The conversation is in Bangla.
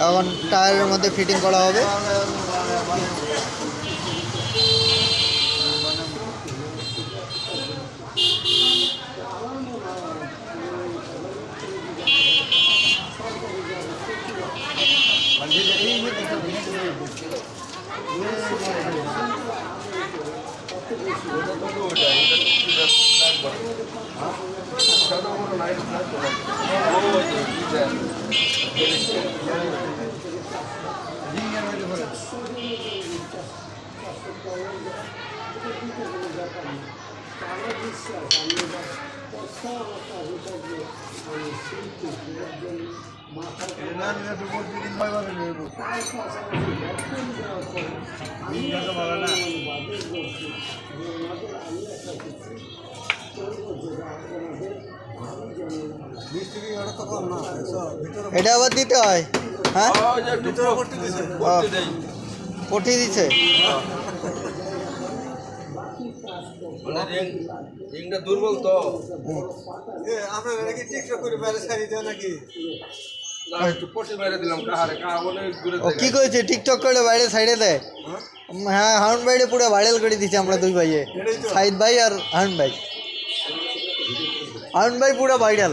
এখন টায়ারের মধ্যে ফিটিং করা হবে। এটা আবার দিতে হয়, হ্যাঁ পটি দিছে। দুর্বল তো কি করেছে টিকটক করে বাইরে সাইডে দেয়। হ্যাঁ হারুন ভাইরে পুরো ভাইরাল করে দিচ্ছি আমরা দুই ভাইয়ে, সাইদ ভাই আর হারুন ভাই। হারুন ভাই পুরো ভাইরাল।